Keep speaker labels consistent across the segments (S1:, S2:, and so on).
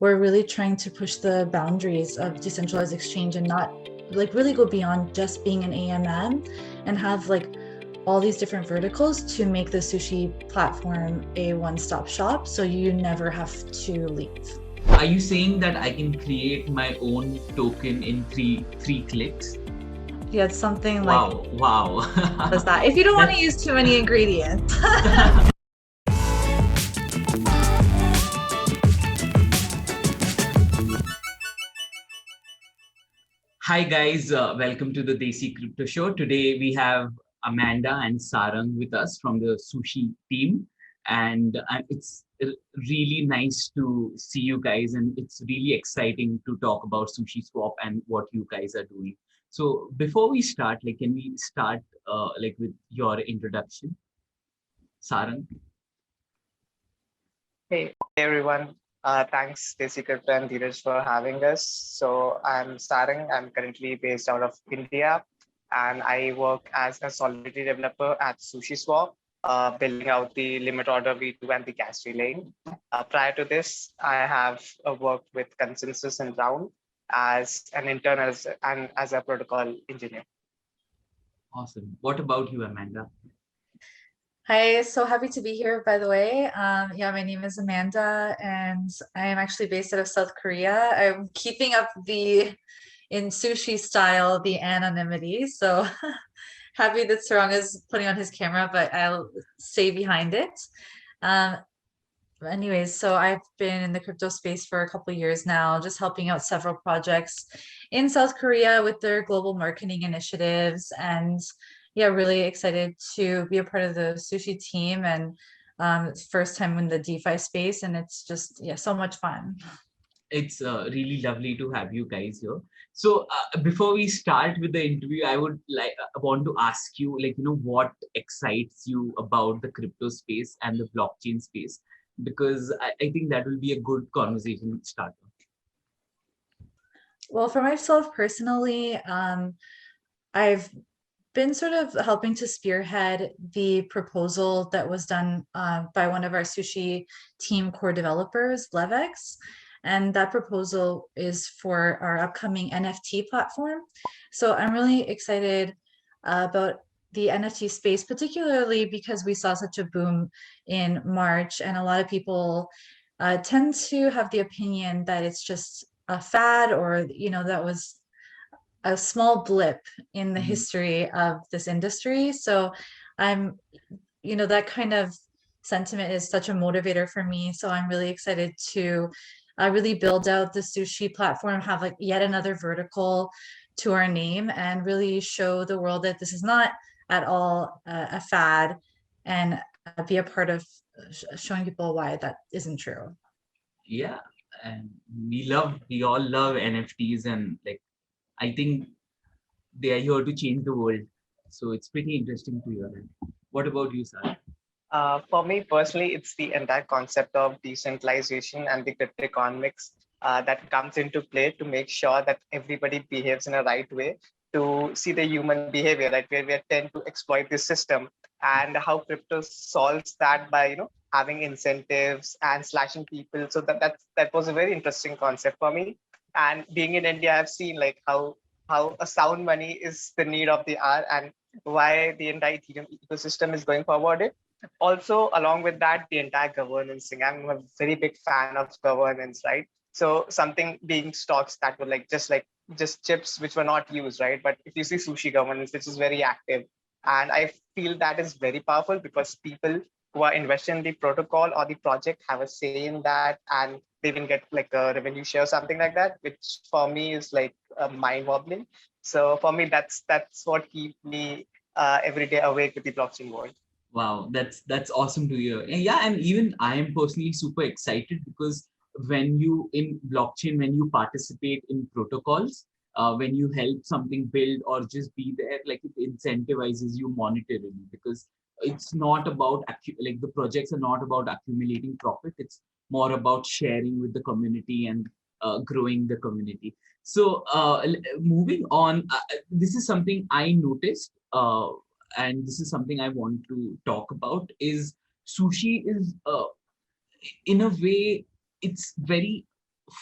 S1: we're really trying to push the boundaries of decentralized exchange and not like really go beyond just being an AMM and have like all these different verticals to make the sushi platform a one-stop shop so you never have to leave.
S2: Are you saying that I can create my own token in three clicks?
S1: Yeah, it's something
S2: Wow,
S1: like
S2: wow.
S1: that. If you don't want to use too many ingredients.
S2: Hi guys, welcome to the Desi Crypto Show. Today we have Amanda and Sarang with us from the Sushi team, and it's really nice to see you guys, and it's really exciting to talk about SushiSwap and what you guys are doing. So before we start, can we start with your introduction, Sarang?
S3: Hey everyone, thanks Desi Crypto and Dheeraj for having us. So I'm Sarang, I'm currently based out of India and I work as a Solidity developer at SushiSwap, building out the limit order V2 and the gas relay. Prior to this, I have worked with Consensus and Round as an intern and as a protocol engineer.
S2: Awesome. What about you, Amanda?
S1: Hi, so happy to be here, by the way. Yeah, my name is Amanda, and I am actually based out of South Korea. I'm keeping up in sushi style, the anonymity. So happy that Sarang is putting on his camera, but I'll stay behind it. Anyways, so I've been in the crypto space for a couple of years now, just helping out several projects in South Korea with their global marketing initiatives, and yeah, really excited to be a part of the sushi team, and it's first time in the DeFi space, and it's just so much fun.
S2: It's really lovely to have you guys here. So before we start with the interview, I would want to ask you what excites you about the crypto space and the blockchain space, because I think that will be a good conversation starter.
S1: Well, for myself personally, I've been sort of helping to spearhead the proposal that was done by one of our sushi team core developers, Levex. And that proposal is for our upcoming NFT platform. So I'm really excited about the NFT space, particularly because we saw such a boom in March, and a lot of people tend to have the opinion that it's just a fad, or that was a small blip in the history of this industry. So I'm, that kind of sentiment is such a motivator for me. So I'm really excited to really build out the sushi platform, have like yet another vertical to our name, and really show the world that this is not at all a fad, and be a part of showing people why that isn't true.
S2: Yeah, and we all love NFTs, and I think they are here to change the world. So it's pretty interesting to hear that. What about you, Sir?
S3: For me personally, it's the entire concept of decentralization and the crypto economics that comes into play to make sure that everybody behaves in a right way, to see the human behavior, right, where we tend to exploit the system, and how crypto solves that by having incentives and slashing people. So that was a very interesting concept for me. And being in India, I've seen how a sound money is the need of the hour, and why the entire Ethereum ecosystem is going forward. Also, along with that, the entire governance thing. I'm a very big fan of governance, right? So something being stocks that were just chips which were not used, right? But if you see sushi governance, which is very active, and I feel that is very powerful because people who are invested in the protocol or the project have a say in that, and they will get like a revenue share or something like that, which for me is like mind-boggling. So for me, that's what keeps me every day awake with the blockchain world.
S2: Wow, that's awesome to hear. And yeah, and even I am personally super excited because when you in blockchain, when you participate in protocols, when you help something build or just be there, it incentivizes you monetarily, because it's not about the projects are not about accumulating profit. It's more about sharing with the community and growing the community. So moving on, this is something I noticed. And this is something I want to talk about, is sushi is in a way, it's very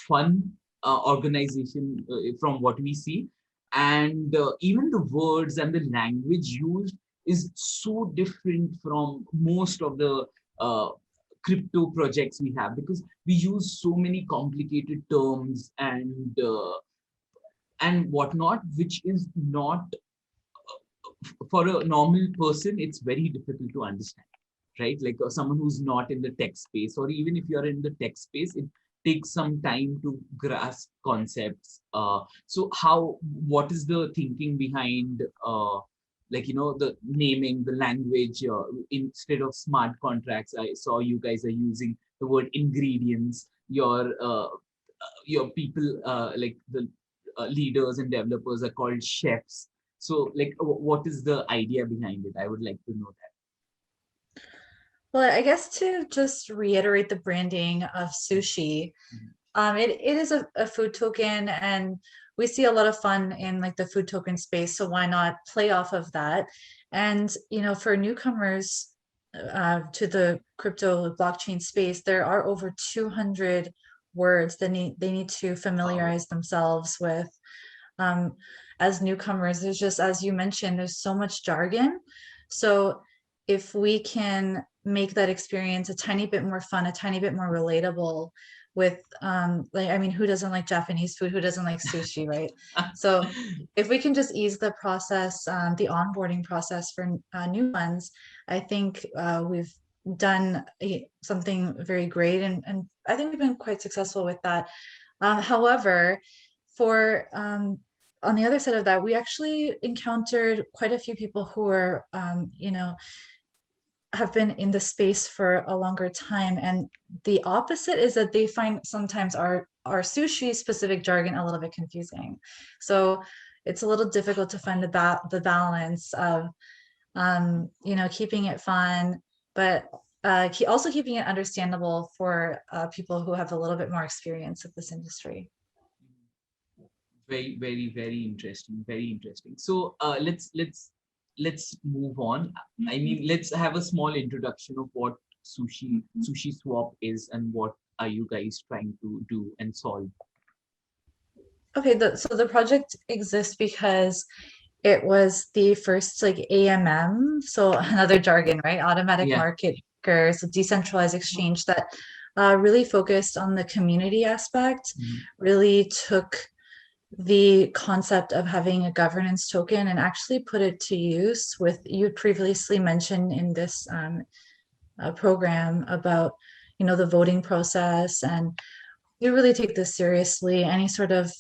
S2: fun organization from what we see. And even the words and the language used is so different from most of the crypto projects we have, because we use so many complicated terms and whatnot, which is not for a normal person, it's very difficult to understand, right? Like someone who's not in the tech space, or even if you're in the tech space, it takes some time to grasp concepts. So what is the thinking behind, like, the naming, the language, instead of smart contracts? I saw you guys are using the word ingredients. Your people, like the leaders and developers, are called chefs. So, like, what is the idea behind it? I would like to know that.
S1: Well, I guess to just reiterate the branding of sushi, it is a food token, and we see a lot of fun in like the food token space. So why not play off of that? And for newcomers to the crypto blockchain space, there are over 200 words that they need to familiarize themselves with. As newcomers, there's just, as you mentioned, there's so much jargon. So if we can make that experience a tiny bit more fun, a tiny bit more relatable with, who doesn't like Japanese food? Who doesn't like sushi, right? So if we can just ease the process, the onboarding process for new ones, I think we've done something very great. And I think we've been quite successful with that. However, for on the other side of that, we actually encountered quite a few people who are, have been in the space for a longer time. And the opposite is that they find sometimes our sushi specific jargon a little bit confusing. So it's a little difficult to find the balance of, keeping it fun, but also keeping it understandable for people who have a little bit more experience with this industry.
S2: Very, very, very interesting. Very interesting. So let's move on. I mean, let's have a small introduction of what SushiSwap is, and what are you guys trying to do and solve?
S1: Okay, so the project exists because it was the first like AMM, so another jargon, right? Automatic market maker, so decentralized exchange that really focused on the community aspect, really took the concept of having a governance token and actually put it to use with, you previously mentioned in this program about, the voting process, and we really take this seriously. Any sort of,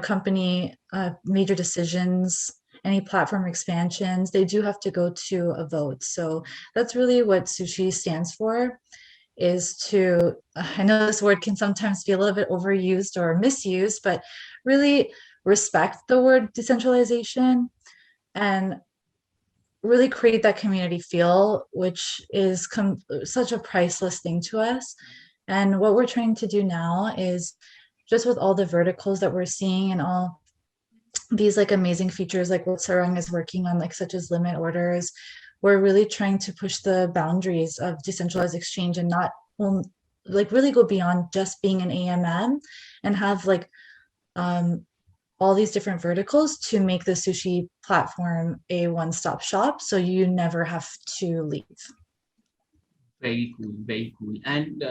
S1: company major decisions, any platform expansions, they do have to go to a vote. So that's really what Sushi stands for, is to, I know this word can sometimes be a little bit overused or misused, but really respect the word decentralization and really create that community feel, which is such a priceless thing to us. And what we're trying to do now is, just with all the verticals that we're seeing and all these like amazing features like what Sarang is working on, like such as limit orders, we're really trying to push the boundaries of decentralized exchange and not like really go beyond just being an AMM, and have like all these different verticals to make the sushi platform a one-stop shop, so you never have to leave.
S2: Very cool, very cool. And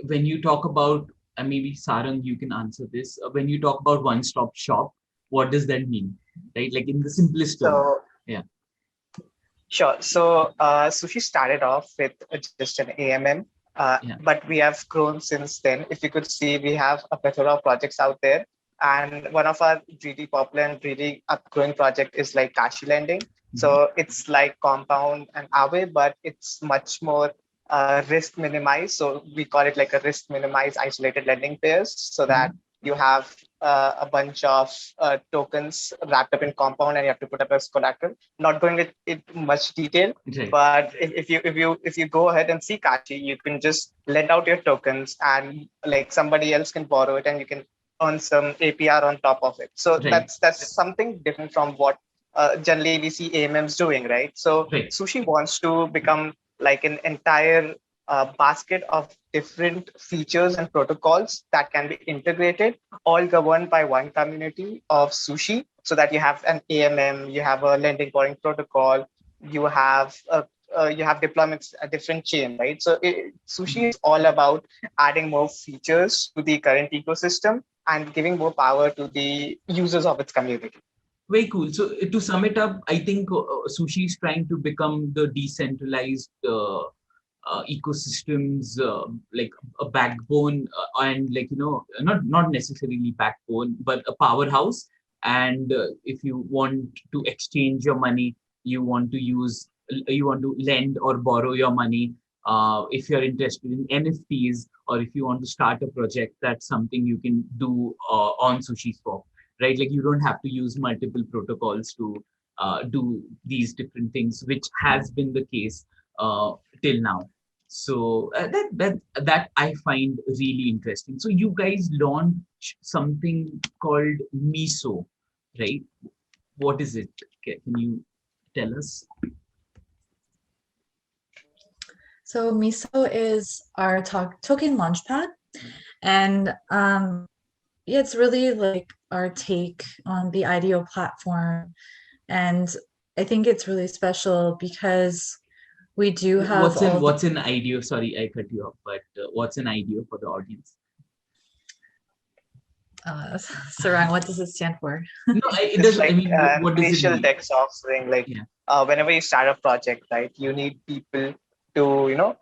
S2: when you talk about, maybe Sarang, you can answer this. When you talk about one-stop shop, what does that mean, right? Like in the simplest term. Yeah.
S3: Sure. So Sushi started off with just an AMM, but we have grown since then. If you could see, we have a plethora of projects out there. And one of our really popular and really upgrowing project is like Kashi Lending. So it's like Compound and Aave, but it's much more risk minimized. So we call it like a risk minimized isolated lending pairs, so that you have a bunch of tokens wrapped up in Compound, and you have to put up as collateral. Not going into much detail, but if you go ahead and see Kashi, you can just lend out your tokens, and like somebody else can borrow it, and you can earn some APR on top of it. So that's something different from what generally we see AMMs doing, right? So Sushi wants to become like an entire basket of different features and protocols that can be integrated, all governed by one community of Sushi, so that you have an AMM, you have a lending borrowing protocol, you have deployments a different chain, right? So Sushi is all about adding more features to the current ecosystem and giving more power to the users of its community.
S2: Very cool. So to sum it up, I think Sushi is trying to become the decentralized ecosystems, like a backbone, and like, not necessarily backbone, but a powerhouse. And if you want to exchange your money, you want to lend or borrow your money. If you're interested in NFTs, or if you want to start a project, that's something you can do on SushiSwap, right? Like, you don't have to use multiple protocols to do these different things, which has been the case till now. So that I find really interesting. So you guys launched something called Miso, right? What is it? Can you tell us?
S1: So Miso is our token launchpad, and yeah, it's really like our take on the IDO platform, and I think it's really special because we do have
S2: what's an IDO? Sorry, I cut you off, but what's an IDO for the audience?
S1: Sarang, what does it stand for?
S2: No, it doesn't.
S3: Like,
S2: I mean, what does it
S3: initial
S2: mean?
S3: text offering, like, whenever you start a project, right, you need people to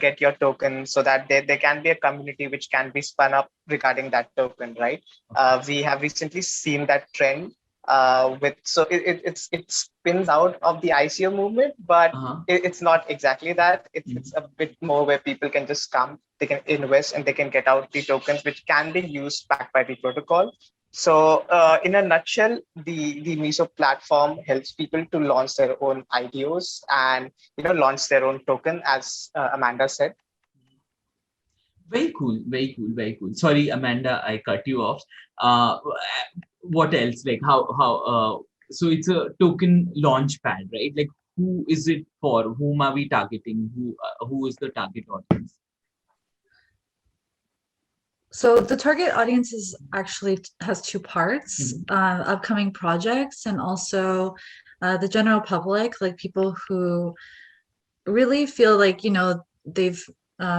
S3: get your token, so that there can be a community which can be spun up regarding that token, right? We have recently seen that trend it spins out of the ICO movement, but it's not exactly that. It's a bit more where people can just come, they can invest, and they can get out the tokens which can be used back by the protocol. So in a nutshell, the Miso platform helps people to launch their own IDOs and launch their own token, as Amanda said.
S2: Very cool, very cool, very cool. Sorry, Amanda, I cut you off. What else? Like, how? So it's a token launch pad, right? Like, who is it for? Whom are we targeting? Who is the target audience?
S1: So the target audience has two parts: upcoming projects, and also the general public, like people who really feel like they've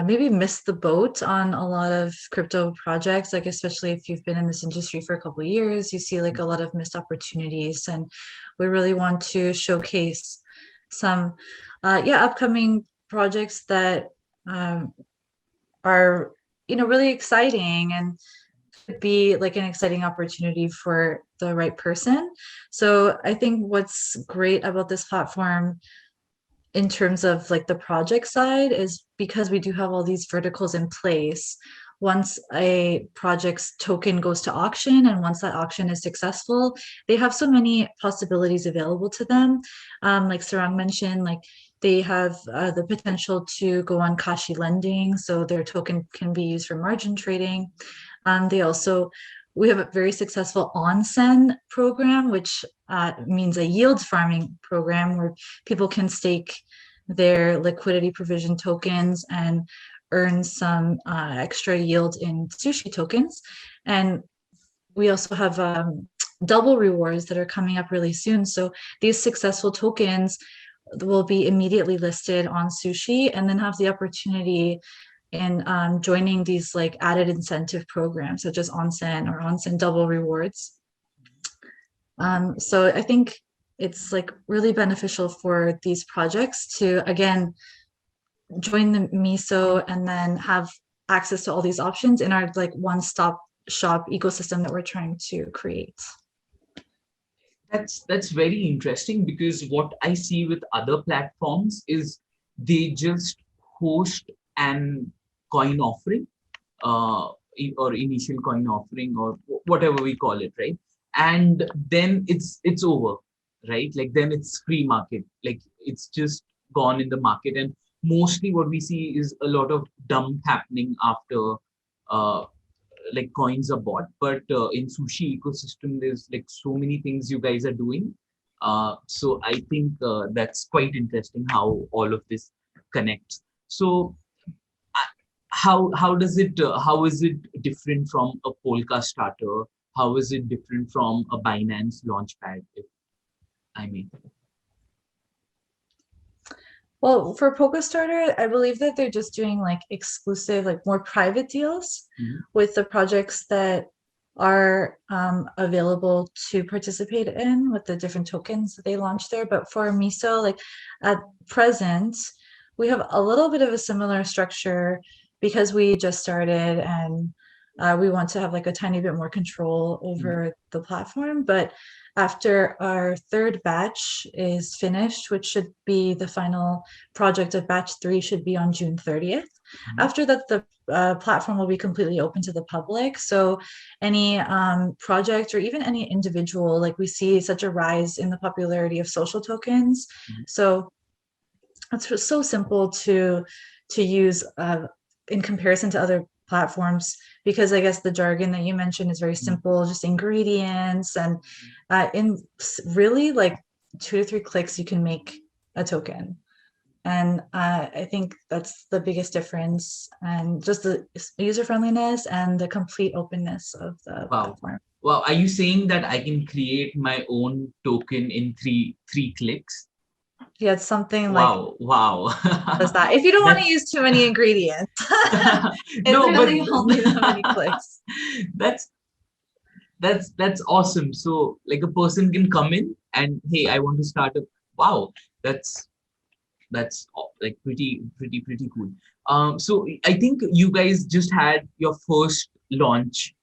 S1: maybe missed the boat on a lot of crypto projects. Like, especially if you've been in this industry for a couple of years, you see like a lot of missed opportunities, and we really want to showcase some upcoming projects that are really exciting and could be like an exciting opportunity for the right person. So I think what's great about this platform in terms of like the project side is because we do have all these verticals in place. Once a project's token goes to auction, and once that auction is successful, they have so many possibilities available to them. Like Sarang mentioned, like they have the potential to go on Kashi lending, so their token can be used for margin trading. We have a very successful onsen program, which means a yield farming program where people can stake their liquidity provision tokens and earn some extra yield in sushi tokens. And we also have double rewards that are coming up really soon. So these successful tokens will be immediately listed on Sushi, and then have the opportunity in joining these like added incentive programs such as onsen or onsen double rewards. So I think it's like really beneficial for these projects to again join the Miso and then have access to all these options in our like one-stop shop ecosystem that we're trying to create.
S2: That's very interesting, because what I see with other platforms is they just host an coin offering or initial coin offering, or whatever we call it, right? And then it's over, right? Like, then it's free market, like it's just gone in the market. And mostly what we see is a lot of dump happening after like coins are bought. But in sushi ecosystem, there's like so many things you guys are doing. So I think that's quite interesting how all of this connects. So how does it how is it different from a Polkastarter? How is it different from a Binance Launchpad? If I may.
S1: Well, for Polkastarter, I believe that they're just doing like exclusive, like more private deals with the projects that are available to participate in with the different tokens that they launch there. But for Miso, like at present, we have a little bit of a similar structure because we just started and we want to have like a tiny bit more control over the platform. But after our third batch is finished, which should be the final project of batch 3 should be on June 30th. After that, the platform will be completely open to the public. So any project or even any individual, like we see such a rise in the popularity of social tokens. So it's so simple to use in comparison to other platforms, because I guess the jargon that you mentioned is very simple, just ingredients, and in really like 2 to 3 clicks, you can make a token. And I think that's the biggest difference, and just the user friendliness and the complete openness of the platform.
S2: Wow, are you saying that I can create my own token in three clicks?
S1: Yeah, it's something
S2: wow.
S1: Does that. If you don't want to use too many ingredients, it's
S2: no,
S1: really
S2: but
S1: only that many clicks.
S2: That's awesome. So like a person can come in and, hey, I want to start a, wow, that's like pretty cool. So I think you guys just had your first launch,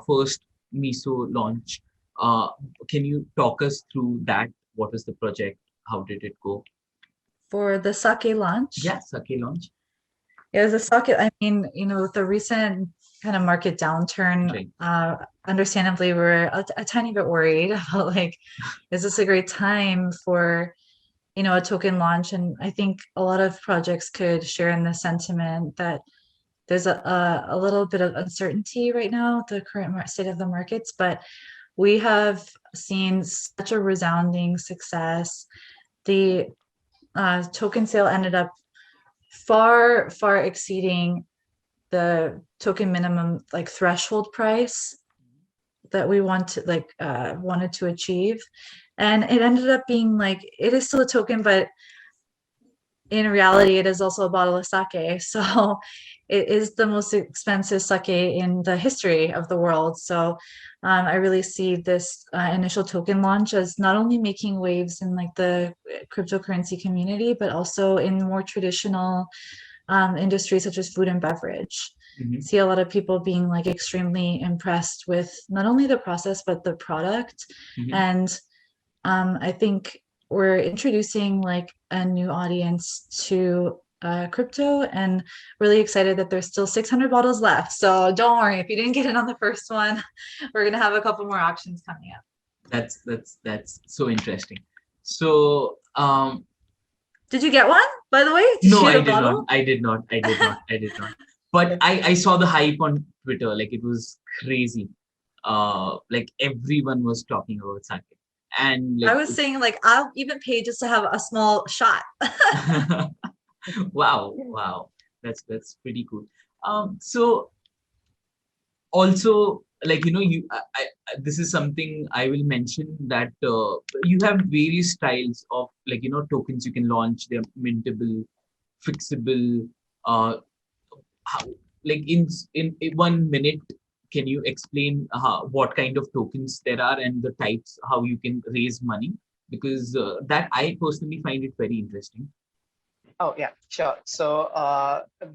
S2: first Miso launch. Can you talk us through that? What was the project? How did it go?
S1: For the sake launch?
S2: Yeah, sake launch.
S1: Yeah, the sake, I mean, with the recent kind of market downturn, understandably, we're a tiny bit worried about like, is this a great time for, a token launch? And I think a lot of projects could share in the sentiment that there's a little bit of uncertainty right now, the current state of the markets, but we have seen such a resounding success. The token sale ended up far exceeding the token minimum like threshold price that we wanted to achieve, and it ended up being like, it is still a token, but in reality it is also a bottle of sake. So it is the most expensive sake in the history of the world. So I really see this initial token launch as not only making waves in like the cryptocurrency community, but also in more traditional industries such as food and beverage. See a lot of people being like extremely impressed with not only the process, but the product. And I think we're introducing like a new audience to crypto, and really excited that there's still 600 bottles left. So don't worry if you didn't get in on the first one. We're gonna have a couple more auctions coming up.
S2: That's so interesting. So
S1: did you get one, by the way?
S2: No, I did not. But I saw the hype on Twitter, like it was crazy. Like everyone was talking about sake. And like,
S1: I was saying like, I'll even pay just to have a small shot.
S2: wow, that's pretty cool. So also, like, this is something I will mention, that you have various styles of like, tokens you can launch. They're mintable, fixable. How, like in 1 minute, can you explain what kind of tokens there are and the types, how you can raise money? Because that I personally find it very interesting.
S3: Oh yeah, sure. So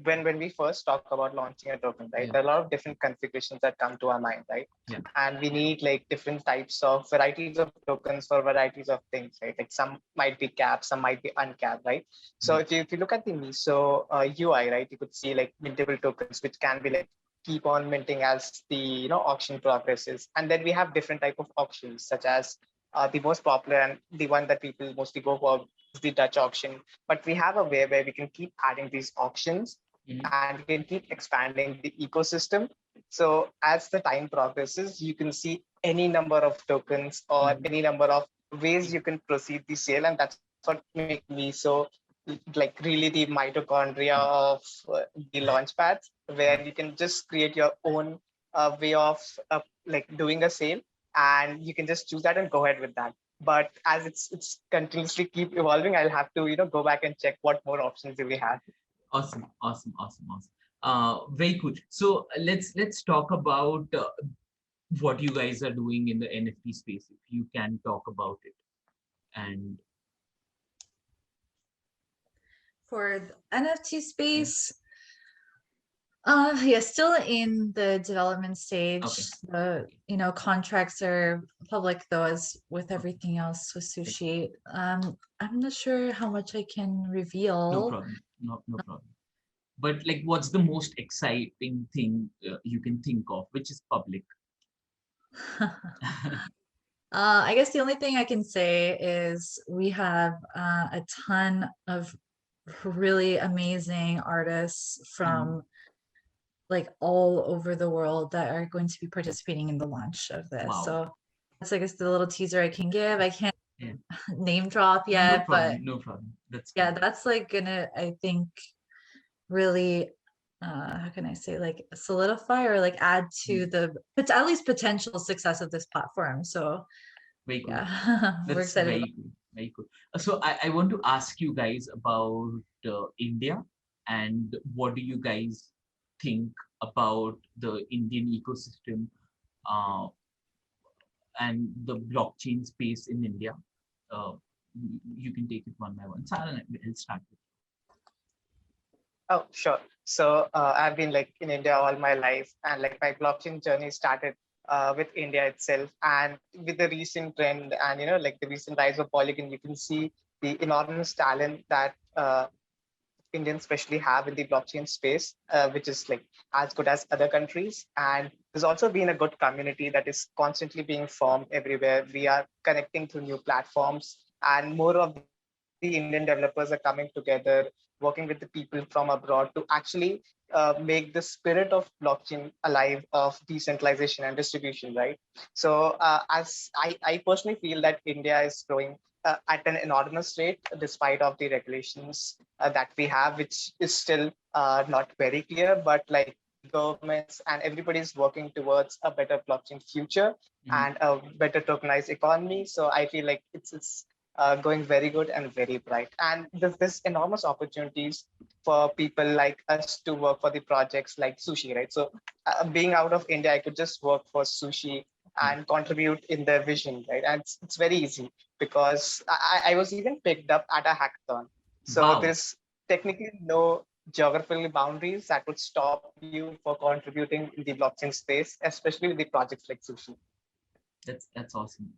S3: when we first talk about launching a token, right, there are a lot of different configurations that come to our mind, right?
S2: Yeah.
S3: And we need like different types of varieties of tokens for varieties of things, right? Like some might be capped, some might be uncapped, right? So if you look at the Miso UI, right, you could see like mintable tokens, which can be like keep on minting as the auction progresses. And then we have different type of auctions, such as the most popular and the one that people mostly go for is the Dutch auction. But we have a way where we can keep adding these auctions and we can keep expanding the ecosystem. So as the time progresses, you can see any number of tokens or any number of ways you can proceed the sale. And that's what makes Miso like really the mitochondria of the Launchpads, where you can just create your own way of like doing a sale, and you can just choose that and go ahead with that. But as it's continuously keep evolving, I'll have to go back and check what more options do we have.
S2: Awesome, awesome, awesome, awesome. Very cool. So let's talk about what you guys are doing in the NFT space, if you can talk about it. And
S1: For the NFT space, yeah, still in the development stage.
S2: Okay.
S1: The contracts are public though, as with everything else with sushi. I'm not sure how much I can reveal.
S2: no problem, no problem. But like, what's the most exciting thing you can think of, which is public?
S1: I guess the only thing I can say is we have a ton of really amazing artists from like all over the world that are going to be participating in the launch of this.
S2: Wow.
S1: So that's, I guess, the little teaser I can give. I can't
S2: Yeah.
S1: name drop
S2: No
S1: yet,
S2: problem,
S1: but
S2: no problem. That's
S1: yeah,
S2: fine.
S1: that's like gonna, I think, really how can I say, like solidify or like add to the at least potential success of this platform. So
S2: Very cool.
S1: yeah, we're
S2: That's
S1: excited.
S2: very cool. Very cool. So I want to ask you guys about India, and what do you guys think about the Indian ecosystem and the blockchain space in India? You can take it one by one. Sarang, I'll start with.
S3: Oh, sure. So I've been like in India all my life, and like my blockchain journey started with India itself. And with the recent trend and like the recent rise of Polygon, you can see the enormous talent that Indians especially have in the blockchain space, which is like as good as other countries. And there's also been a good community that is constantly being formed everywhere. We are connecting through new platforms, and more of the Indian developers are coming together, working with the people from abroad to actually make the spirit of blockchain alive, of decentralization and distribution, right? So as I personally feel that India is growing at an enormous rate, despite of the regulations that we have, which is still not very clear, but like governments and everybody is working towards a better blockchain future and a better tokenized economy. So I feel like it's going very good and very bright. And there's enormous opportunities for people like us to work for the projects like Sushi, right? So being out of India, I could just work for Sushi and contribute in their vision, right? And it's very easy because I was even picked up at a hackathon. So
S2: Wow.
S3: there's technically no geographical boundaries that would stop you for contributing in the blockchain space, especially with the projects like Sushi.
S2: That's awesome.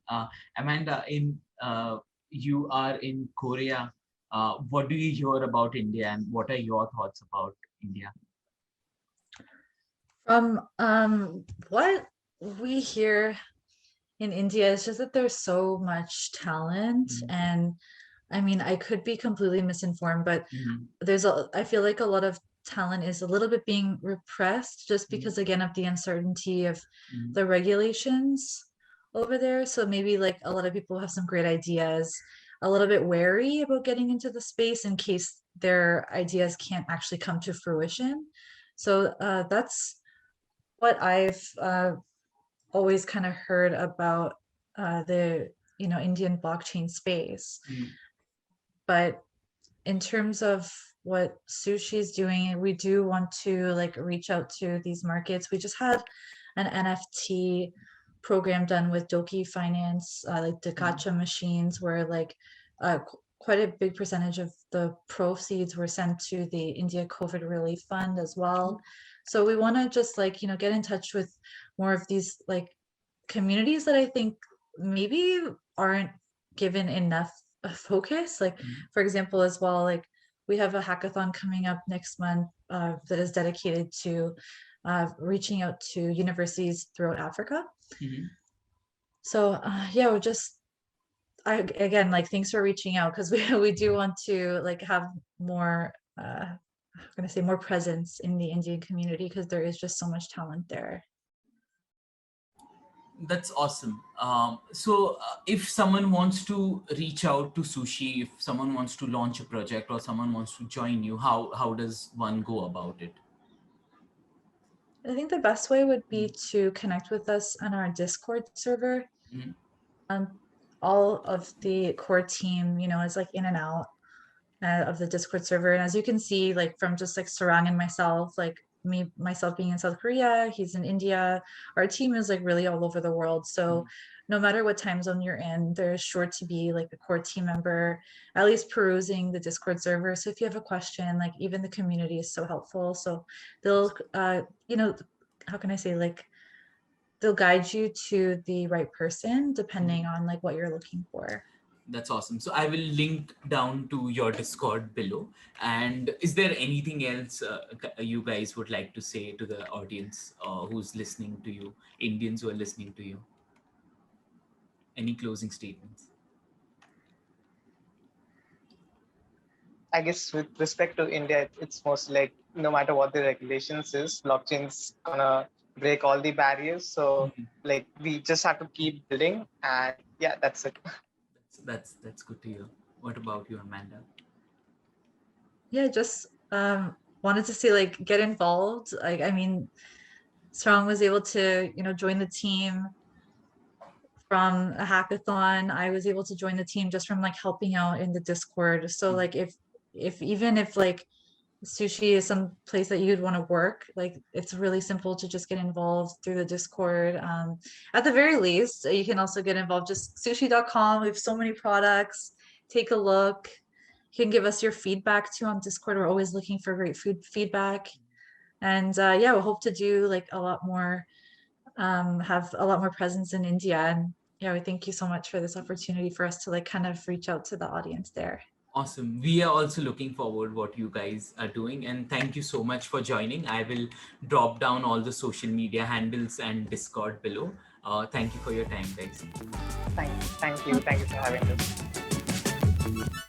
S2: Amanda, you are in Korea. What do you hear about India, and what are your thoughts about India?
S1: What we hear in India is just that there's so much talent, and I mean, I could be completely misinformed, but I feel like a lot of talent is a little bit being repressed just because, again, of the uncertainty of the regulations over there. So maybe like a lot of people have some great ideas, a little bit wary about getting into the space in case their ideas can't actually come to fruition. So that's what I've always kind of heard about the Indian blockchain space. But in terms of what Sushi is doing, we do want to like reach out to these markets. We just had an NFT program done with Doki Finance, like the gacha machines, where like quite a big percentage of the proceeds were sent to the India COVID Relief Fund as well. So we want to just like get in touch with more of these like communities that I think maybe aren't given enough focus. Like for example, as well, like we have a hackathon coming up next month that is dedicated to reaching out to universities throughout Africa. So yeah, we're just again, like, thanks for reaching out, because we do want to like have more I'm gonna say more presence in the Indian community, because there is just so much talent there.
S2: That's awesome. So if someone wants to reach out to Sushi, if someone wants to launch a project or someone wants to join you, how does one go about it?
S1: I think the best way would be to connect with us on our Discord server.
S2: Mhm.
S1: All of the core team, is like in and out of the Discord server. And as you can see, like from just like Sarang and myself, like myself being in South Korea, he's in India, our team is like really all over the world. So no matter what time zone you're in, there's sure to be like a core team member, at least perusing the Discord server. So if you have a question, like even the community is so helpful. So they'll, how can I say, like, they'll guide you to the right person depending on like what you're looking for.
S2: That's awesome. So I will link down to your Discord below. And is there anything else you guys would like to say to the audience who's listening to you, Indians who are listening to you? Any closing statements?
S3: I guess with respect to India, it's mostly like no matter what the regulations is, blockchain's gonna break all the barriers. So like we just have to keep building, and yeah, that's it.
S2: That's good to hear. What about you, Amanda?
S1: Yeah, just wanted to say, like, get involved. Like, I mean, Strong was able to, join the team from a hackathon. I was able to join the team just from like helping out in the Discord. So like if even if like sushi is some place that you'd want to work, like it's really simple to just get involved through the Discord. At the very least, you can also get involved, just sushi.com. We have so many products. Take a look. You can give us your feedback too on Discord. We're always looking for great food feedback. And yeah, we hope to do like a lot more, have a lot more presence in India. And yeah, we thank you so much for this opportunity for us to like kind of reach out to the audience there.
S2: Awesome. We are also looking forward what you guys are doing, and thank you so much for joining. I will drop down all the social media handles and Discord below. Thank you for your time, guys.
S3: Thank you for having us.